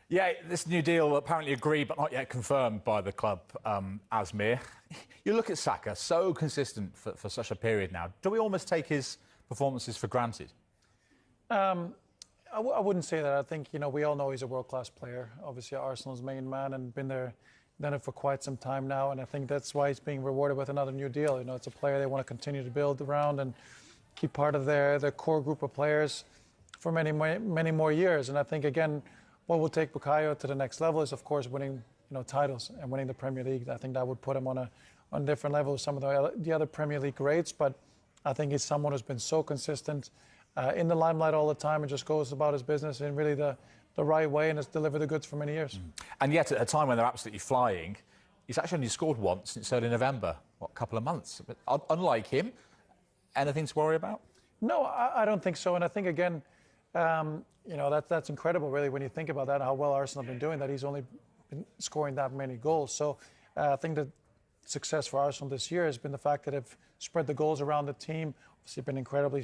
Yeah, this new deal apparently agreed but not yet confirmed by the club, Asmir. You look at Saka, so consistent for such a period now. Do we almost take his performances for granted? I wouldn't say that. I think, we all know he's a world-class player. Obviously, Arsenal's main man and been there, done it for quite some time now. And I think that's why he's being rewarded with another new deal. It's a player they want to continue to build around and keep part of their core group of players for many more years. And I think, again, what will take Bukayo to the next level is, of course, winning titles and winning the Premier League. I think that would put him on a different level with some of the other Premier League greats. But I think he's someone who's been so consistent in the limelight all the time and just goes about his business in really the right way and has delivered the goods for many years. And yet, at a time when they're absolutely flying, he's actually only scored once since early November, a couple of months. But unlike him, anything to worry about? No, I don't think so. And I think, again, that's incredible, really, when you think about that, how well Arsenal have been doing that. He's only been scoring that many goals. So I think the success for Arsenal this year has been the fact that they've spread the goals around the team. Obviously, been incredibly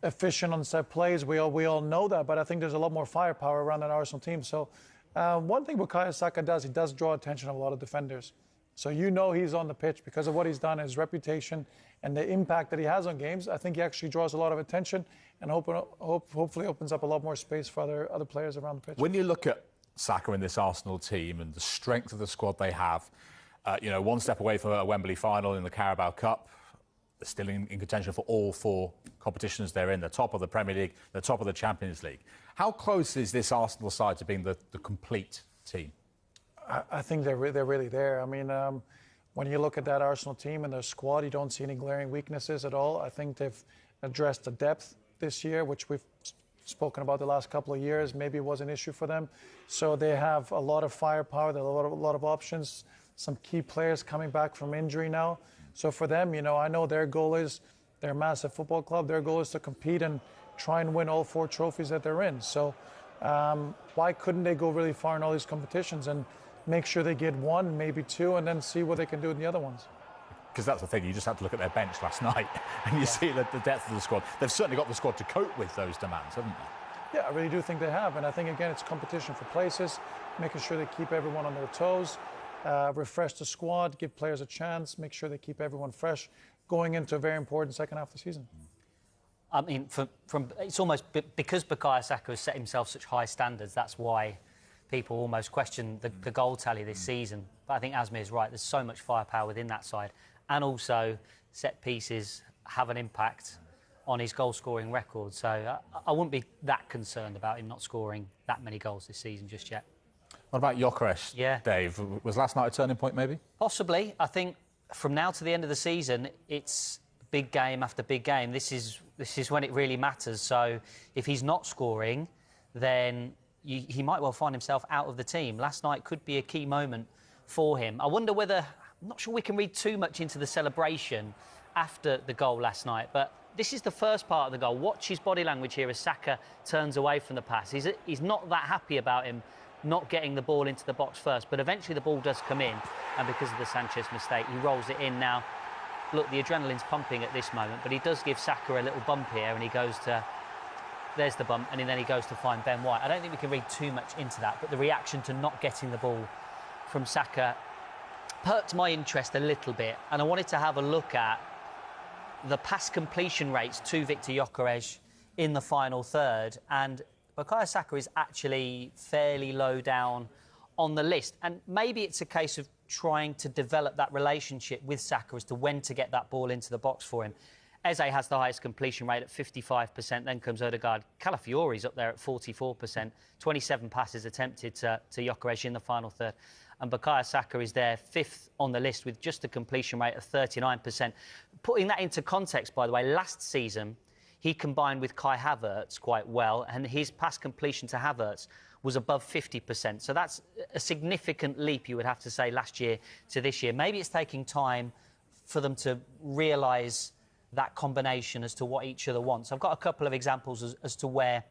efficient on set plays. We all know that, but I think there's a lot more firepower around that Arsenal team. So one thing Bukayo Saka does, he does draw attention of a lot of defenders. So he's on the pitch because of what he's done, his reputation, and the impact that he has on games. I think he actually draws a lot of attention and hopefully opens up a lot more space for other players around the pitch. When you look at Saka in this Arsenal team and the strength of the squad they have, one step away from a Wembley final in the Carabao Cup, they're still in contention for all four competitions they're in, the top of the Premier League, the top of the Champions League. How close is this Arsenal side to being the complete team? I think they're really there. I mean, when you look at that Arsenal team and their squad, you don't see any glaring weaknesses at all. I think they've addressed the depth this year, which we've spoken about the last couple of years. Maybe it was an issue for them. So they have a lot of firepower, they have a lot of options, some key players coming back from injury now. So for them, I know their goal is, they're a massive football club, their goal is to compete and try and win all four trophies that they're in. So why couldn't they go really far in all these competitions and make sure they get one, maybe two, and then see what they can do in the other ones? Because that's the thing, you just had to look at their bench last night and you see the depth of the squad. They've certainly got the squad to cope with those demands, haven't they? Yeah, I really do think they have. And I think, again, it's competition for places, making sure they keep everyone on their toes, refresh the squad, give players a chance, make sure they keep everyone fresh going into a very important second half of the season. I mean, it's almost because Bukayo Saka has set himself such high standards, that's why people almost question the goal tally this season. But I think Asmir is right. There's so much firepower within that side. And also, set pieces have an impact on his goal-scoring record. So I wouldn't be that concerned about him not scoring that many goals this season just yet. What about Gyökeres, Yeah. Dave? Was last night a turning point, maybe? Possibly. I think from now to the end of the season, it's big game after big game. This is when it really matters. So if he's not scoring, then he might well find himself out of the team. Last night could be a key moment for him. I wonder whether... I'm not sure we can read too much into the celebration after the goal last night, but this is the first part of the goal. Watch his body language here as Saka turns away from the pass. He's not that happy about him not getting the ball into the box first, but eventually the ball does come in, and because of the Sanchez mistake, he rolls it in. Now, look, the adrenaline's pumping at this moment, but he does give Saka a little bump here, and he goes to... There's the bump, and then he goes to find Ben White. I don't think we can read too much into that, but the reaction to not getting the ball from Saka perked my interest a little bit, and I wanted to have a look at the pass completion rates to Viktor Gyökeres in the final third, and Bukayo Saka is actually fairly low down on the list. And maybe it's a case of trying to develop that relationship with Saka as to when to get that ball into the box for him. Eze has the highest completion rate at 55%, then comes Odegaard. Calafiori's up there at 44%, 27 passes attempted to Gyökeres in the final third. And Bukayo Saka is there fifth on the list with just a completion rate of 39%. Putting that into context, by the way, last season, he combined with Kai Havertz quite well, and his pass completion to Havertz was above 50%. So that's a significant leap, you would have to say, last year to this year. Maybe it's taking time for them to realise that combination as to what each other wants. I've got a couple of examples as to where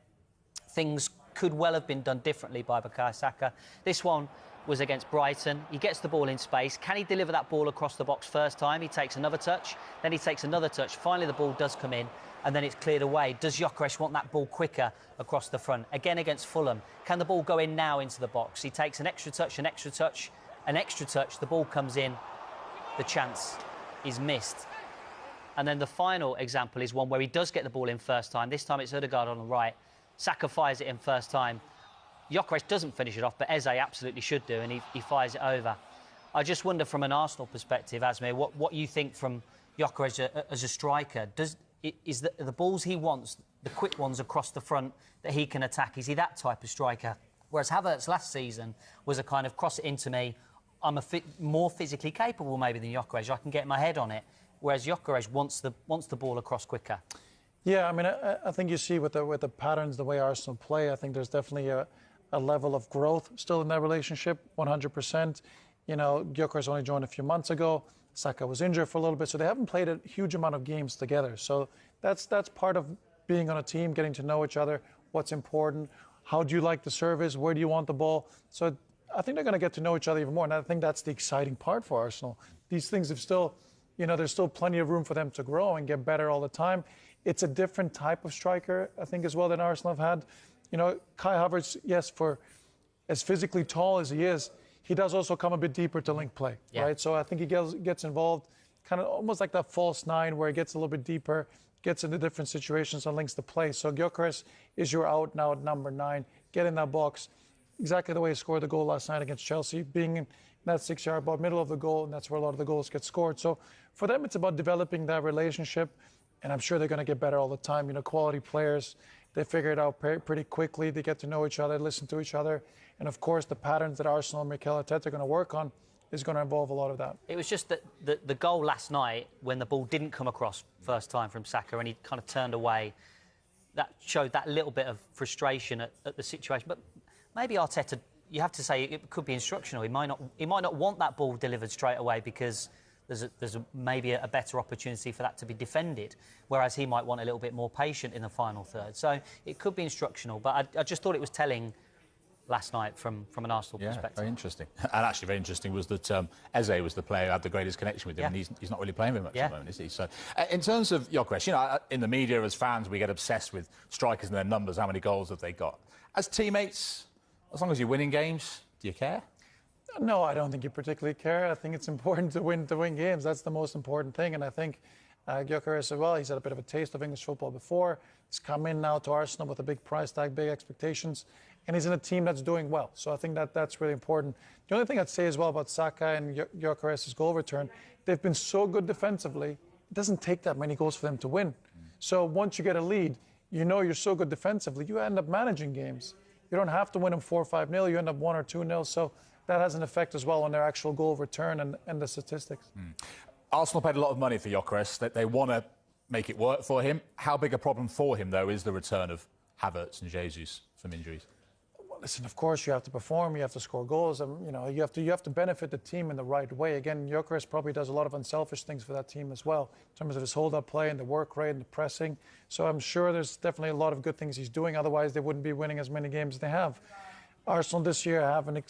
things could well have been done differently by Bukayo Saka. This one was against Brighton. He gets the ball in space. Can he deliver that ball across the box first time? He takes another touch, then he takes another touch. Finally, the ball does come in, and then it's cleared away. Does Gyökeres want that ball quicker across the front? Again, against Fulham, can the ball go in now into the box? He takes an extra touch, an extra touch, an extra touch, the ball comes in, the chance is missed. And then the final example is one where he does get the ball in first time. This time it's Ødegaard on the right. Saka fires it in first time. Gyökeres doesn't finish it off, but Eze absolutely should do, and he fires it over. I just wonder from an Arsenal perspective, Asmir, what you think from Gyökeres as a striker. Is the balls he wants, the quick ones across the front that he can attack, is he that type of striker? Whereas Havertz last season was a kind of cross it into me, I'm more physically capable maybe than Gyökeres, I can get my head on it. Whereas Gyökeres wants the ball across quicker. Yeah, I mean, I think you see with the patterns, the way Arsenal play, I think there's definitely a level of growth still in that relationship, 100%. You know, Gyökeres only joined a few months ago. Saka was injured for a little bit, so they haven't played a huge amount of games together. So that's part of being on a team, getting to know each other, what's important, how do you like the service, where do you want the ball. So I think they're going to get to know each other even more, and I think that's the exciting part for Arsenal. These things have still, you know, there's still plenty of room for them to grow and get better all the time. It's a different type of striker, I think, as well, than Arsenal have had. You know, Kai Havertz, yes, for as physically tall as he is, he does also come a bit deeper to link play, right? So I think he gets involved kind of almost like that false nine where he gets a little bit deeper, gets into different situations and links the play. So Gyökeres is your out now at number 9. Get in that box. Exactly the way he scored the goal last night against Chelsea, being in that 6-yard box, middle of the goal, and that's where a lot of the goals get scored. So for them, it's about developing that relationship, and I'm sure they're going to get better all the time. You know, quality players, they figure it out pretty quickly. They get to know each other, listen to each other. And, of course, the patterns that Arsenal and Mikel Arteta are going to work on is going to involve a lot of that. It was just that the goal last night, when the ball didn't come across first time from Saka and he kind of turned away, that showed that little bit of frustration at the situation. But maybe Arteta, you have to say, it could be instructional. He might not want that ball delivered straight away because there's maybe a better opportunity for that to be defended, whereas he might want a little bit more patient in the final third. So it could be instructional, but I just thought it was telling last night from an Arsenal perspective. Very interesting. And actually very interesting was that Eze was the player who had the greatest connection with him, and he's not really playing very much at the moment, is he? So in terms of Gyökeres, you know, in the media as fans, we get obsessed with strikers and their numbers, how many goals have they got. As teammates, as long as you're winning games, do you care? No, I don't think you particularly care. I think it's important to win games. That's the most important thing. And I think Gyökeres as well, he's had a bit of a taste of English football before. He's come in now to Arsenal with a big price tag, big expectations, and he's in a team that's doing well. So I think that's really important. The only thing I'd say as well about Saka and Gyökeres' goal return, they've been so good defensively, it doesn't take that many goals for them to win. So once you get a lead, you know you're so good defensively, you end up managing games. You don't have to win them 4 or 5-0, you end up 1 or 2-0. So that has an effect as well on their actual goal return and the statistics. Arsenal paid a lot of money for Gyökeres. They want to make it work for him. How big a problem for him, though, is the return of Havertz and Jesus from injuries? Well, listen, of course, you have to perform, you have to score goals, and you know you have to benefit the team in the right way. Again, Gyökeres probably does a lot of unselfish things for that team as well, in terms of his hold-up play and the work rate and the pressing. So I'm sure there's definitely a lot of good things he's doing. Otherwise, they wouldn't be winning as many games as they have. Arsenal this year have an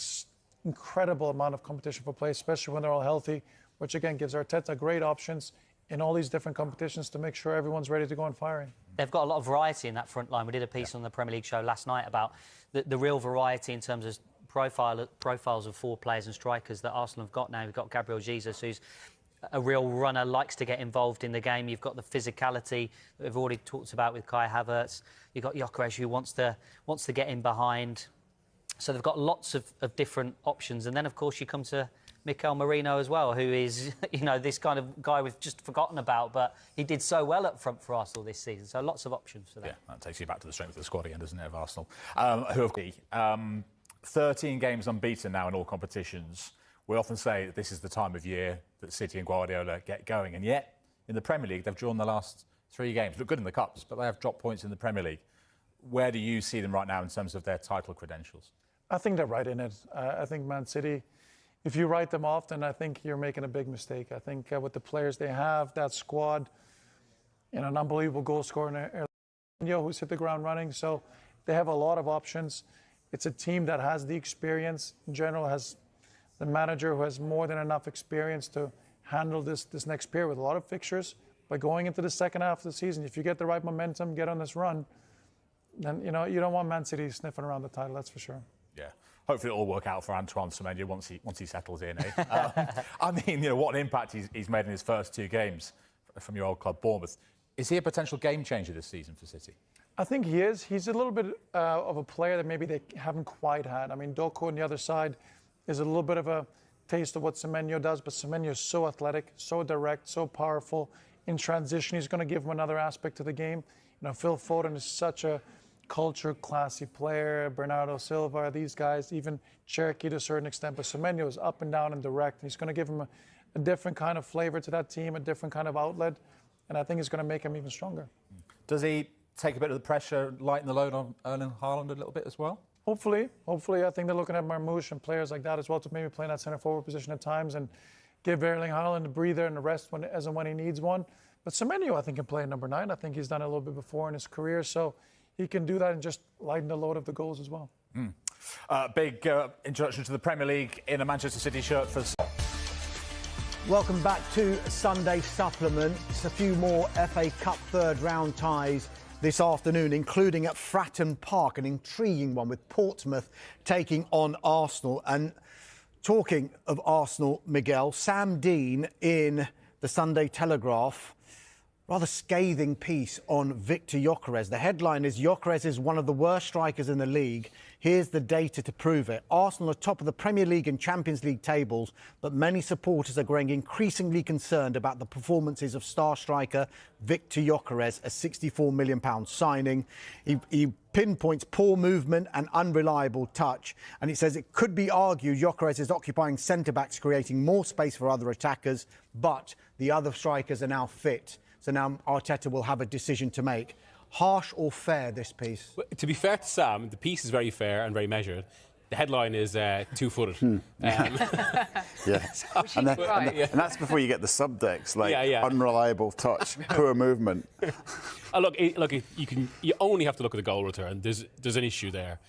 incredible amount of competition for play, especially when they're all healthy, which again gives Arteta great options in all these different competitions to make sure everyone's ready to go and firing. They've got a lot of variety in that front line. We did a piece on the Premier League show last night about the real variety in terms of profiles of 4 players and strikers that Arsenal have got now. We've got Gabriel Jesus, who's a real runner, likes to get involved in the game. You've got the physicality that we've already talked about with Kai Havertz. You've got Gyökeres, who wants to get in behind. So they've got lots of different options. And then, of course, you come to Mikel Merino as well, who is, you know, this kind of guy we've just forgotten about, but he did so well up front for Arsenal this season. So lots of options for that. Yeah, that takes you back to the strength of the squad again, doesn't it, of Arsenal? Who have 13 games unbeaten now in all competitions. We often say that this is the time of year that City and Guardiola get going. And yet, in the Premier League, they've drawn the last 3 games. Look good in the Cups, but they have dropped points in the Premier League. Where do you see them right now in terms of their title credentials? I think they're right in it. I think Man City, if you write them off, then I think you're making a big mistake. I think with the players they have, that squad, you know, an unbelievable goal scorer, who's hit the ground running. So they have a lot of options. It's a team that has the experience. In general, has the manager who has more than enough experience to handle this next period with a lot of fixtures, But going into the second half of the season, if you get the right momentum, get on this run, then you don't want Man City sniffing around the title. That's for sure. Yeah. Hopefully it'll all work out for Antoine Semenyo once he settles in. I mean, what an impact he's made in his first 2 games from your old club, Bournemouth. Is he a potential game changer this season for City? I think he is. He's a little bit of a player that maybe they haven't quite had. I mean, Doku on the other side is a little bit of a taste of what Semenyo does, but Semenyo is so athletic, so direct, so powerful. In transition, he's going to give him another aspect to the game. Phil Foden is such a cultured, classy player. Bernardo Silva, these guys, even Cherky to a certain extent. But Semenyo is up and down and direct. He's going to give him a different kind of flavor to that team, a different kind of outlet, and I think it's going to make him even stronger. Does he take a bit of the pressure, lighten the load on Erling Haaland a little bit as well? Hopefully. I think they're looking at Marmoush and players like that as well to maybe play in that centre forward position at times and give Erling Haaland a breather and a rest as and when he needs one. But Semenyo, I think, can play number 9. I think he's done it a little bit before in his career, so he can do that and just lighten the load of the goals as well. Big introduction to the Premier League in a Manchester City shirt for... Welcome back to Sunday Supplement. It's a few more FA Cup third-round ties this afternoon, including at Fratton Park, an intriguing one with Portsmouth taking on Arsenal. And talking of Arsenal, Miguel, Sam Dean in the Sunday Telegraph, rather scathing piece on Victor Gyökeres. The headline is, Gyökeres is one of the worst strikers in the league. Here's the data to prove it. Arsenal are top of the Premier League and Champions League tables, but many supporters are growing increasingly concerned about the performances of star striker Victor Gyökeres, a £64 million signing. He pinpoints poor movement and unreliable touch, and it says it could be argued Gyökeres is occupying centre-backs, creating more space for other attackers, but the other strikers are now fit. So now Arteta will have a decision to make. Harsh or fair, this piece? Well, to be fair to Sam, the piece is very fair and very measured. The headline is two-footed. Yeah. And that's before you get the subtext, like unreliable touch, poor movement. Look, you only have to look at the goal return. There's an issue there.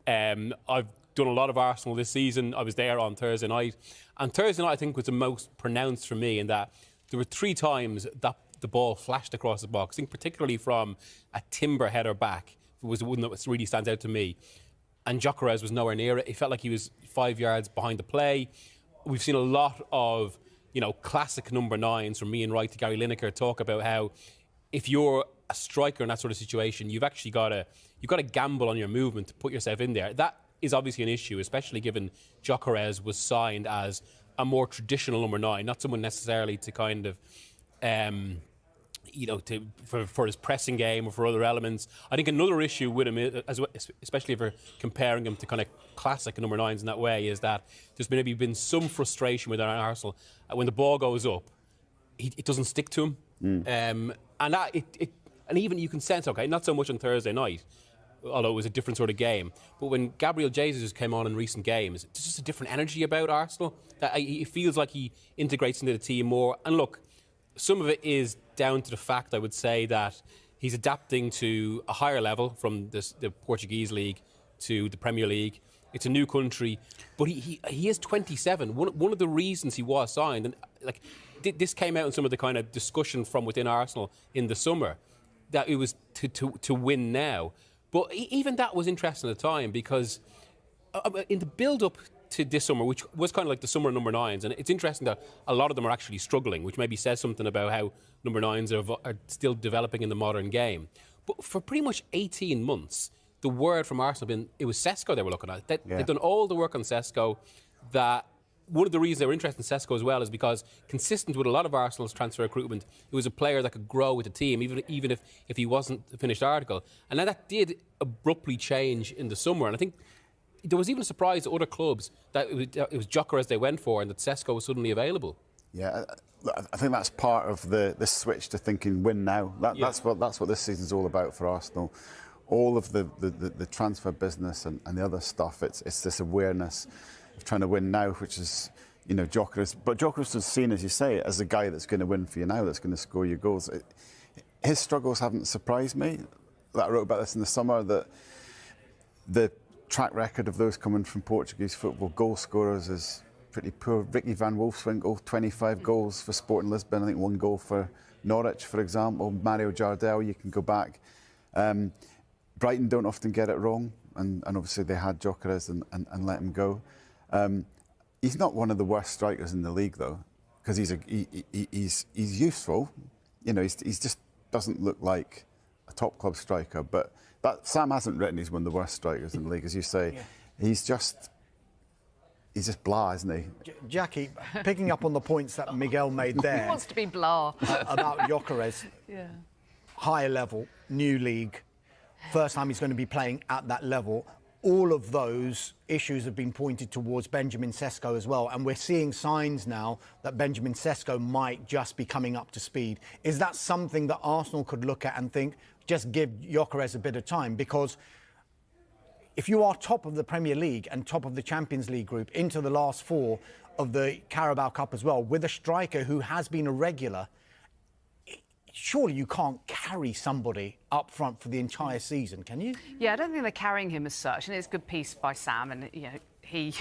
I've done a lot of Arsenal this season. I was there on Thursday night. And Thursday night, I think, was the most pronounced for me in that there were 3 times that the ball flashed across the box. I think particularly from a Timber header back was the one that really stands out to me. And Gyökeres was nowhere near it. It felt like he was 5 yards behind the play. We've seen a lot of, classic number 9s from Ian Wright to Gary Lineker talk about how if you're a striker in that sort of situation, you've actually got to gamble on your movement to put yourself in there. That is obviously an issue, especially given Gyökeres was signed as a more traditional number 9, not someone necessarily to kind of for his pressing game or for other elements. I think another issue with him, especially if we're comparing him to kind of classic number 9s in that way, is that there's maybe been some frustration with Arsenal. When the ball goes up, it doesn't stick to him. And even you can sense, not so much on Thursday night, although it was a different sort of game, but when Gabriel Jesus came on in recent games, there's just a different energy about Arsenal. That it feels like he integrates into the team more. And look, some of it is down to the fact, I would say, that he's adapting to a higher level from the Portuguese league to the Premier League. It's a new country, but he is 27. One of the reasons he was signed, and this came out in some of the kind of discussion from within Arsenal in the summer, that it was to win now. But even that was interesting at the time, because in the build-up to this summer, which was kind of like the summer of number 9s, and it's interesting that a lot of them are actually struggling, which maybe says something about how number 9s are still developing in the modern game. But for pretty much 18 months, the word from Arsenal it was Sesko they were looking at. They'd done all the work on Sesko. That one of the reasons they were interested in Sesko as well is because, consistent with a lot of Arsenal's transfer recruitment, it was a player that could grow with the team, even if he wasn't a finished article. And then that did abruptly change in the summer. And I think there was even a surprise to other clubs that it was Gyökeres they went for and that Sesko was suddenly available. Yeah, I think that's part of the switch to thinking win now. That's what this season's all about for Arsenal. All of the transfer business and the other stuff, it's this awareness of trying to win now, which is, Gyökeres. But Gyökeres was seen, as you say, as a guy that's going to win for you now, that's going to score you goals. His struggles haven't surprised me. I wrote about this in the summer, that the track record of those coming from Portuguese football, goal scorers, is pretty poor. Ricky van Wolfswinkel, 25 goals for Sporting Lisbon. I think 1 goal for Norwich, for example. Mario Jardel, you can go back. Brighton don't often get it wrong, and obviously they had Gyökeres and let him go. He's not one of the worst strikers in the league, though, because he's useful. You know, he's just doesn't look like a top club striker. But Sam hasn't written he's one of the worst strikers in the league, as you say. Yeah. He's just blah, isn't he? Jackie, picking up on the points that Miguel made there. He wants to be blah. About Gyökeres. Yeah. Higher level, new league, first time he's going to be playing at that level. All of those issues have been pointed towards Benjamin Sesko as well. And we're seeing signs now that Benjamin Sesko might just be coming up to speed. Is that something that Arsenal could look at and think, just give Gyökeres a bit of time? Because if you are top of the Premier League and top of the Champions League group into the last 4 of the Carabao Cup as well, with a striker who has been a regular, surely you can't carry somebody up front for the entire season, can you? Yeah, I don't think they're carrying him as such, and it's a good piece by Sam, and you know, he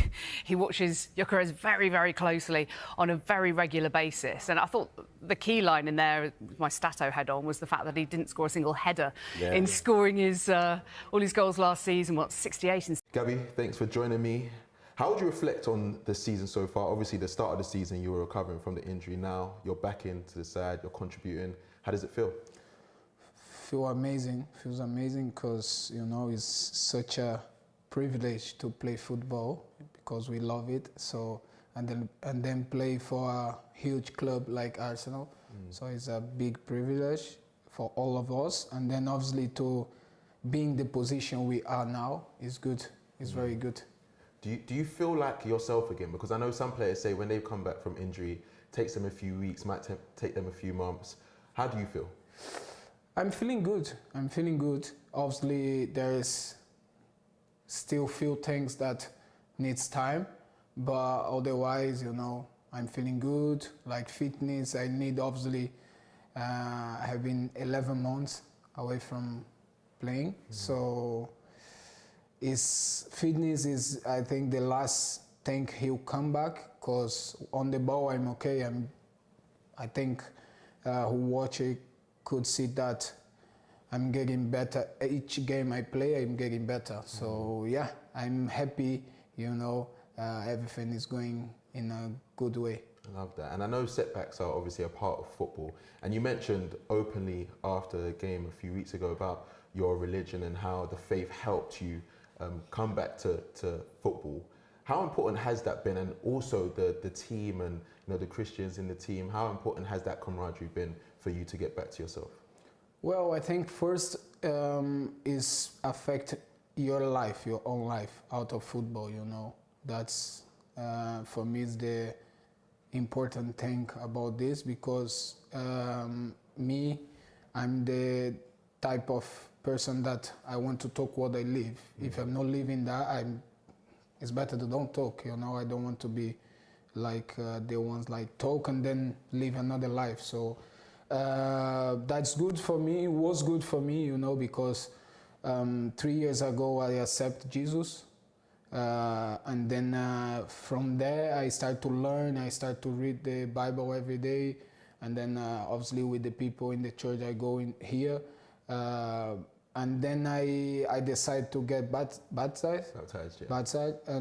watches Gyökeres very, very closely on a very regular basis. And I thought the key line in there, my Stato head on, was the fact that he didn't score a single header in scoring his all his goals last season. 68? Gabby, thanks for joining me. How would you reflect on the season so far? Obviously, the start of the season, you were recovering from the injury. Now you're back into the side, you're contributing. How does it feel? Feels amazing because, you know, it's such a privilege to play football because we love it. So and then play for a huge club like Arsenal. So it's a big privilege for all of us. And then obviously to be in the position we are now is good. It's very good. Do you feel like yourself again? Because I know some players say when they come back from injury, it takes them a few weeks, might take them a few months. How do you feel? I'm feeling good. Obviously, there is still few things that needs time, but otherwise, you know, I'm feeling good. Like fitness, I need obviously. I have been 11 months away from playing, so fitness is, I think, the last thing he'll come back. Cause on the ball, I'm okay. I think. Who watch it could see that I'm getting better. Each game I play, I'm getting better. So yeah, I'm happy, you know, everything is going in a good way. I love that. And I know setbacks are obviously a part of football. And you mentioned openly after the game a few weeks ago about your religion and how the faith helped you come back to football. How important has that been? And also the team and, you know, the Christians in the team, how important has that camaraderie been for you to get back to yourself? Well, I think first is affect your life, your own life out of football, you know. That's, for me, is the important thing about this because me, I'm the type of person that I want to talk what I live. If I'm not living that, it's better to don't talk, you know. I don't want to be like the ones like talk and then live another life. So that's good for me. It was good for me, you know, because 3 years ago I accepted Jesus. And then from there I start to learn, I start to read the Bible every day. And then obviously with the people in the church I go in here. And then I decide to get baptized. And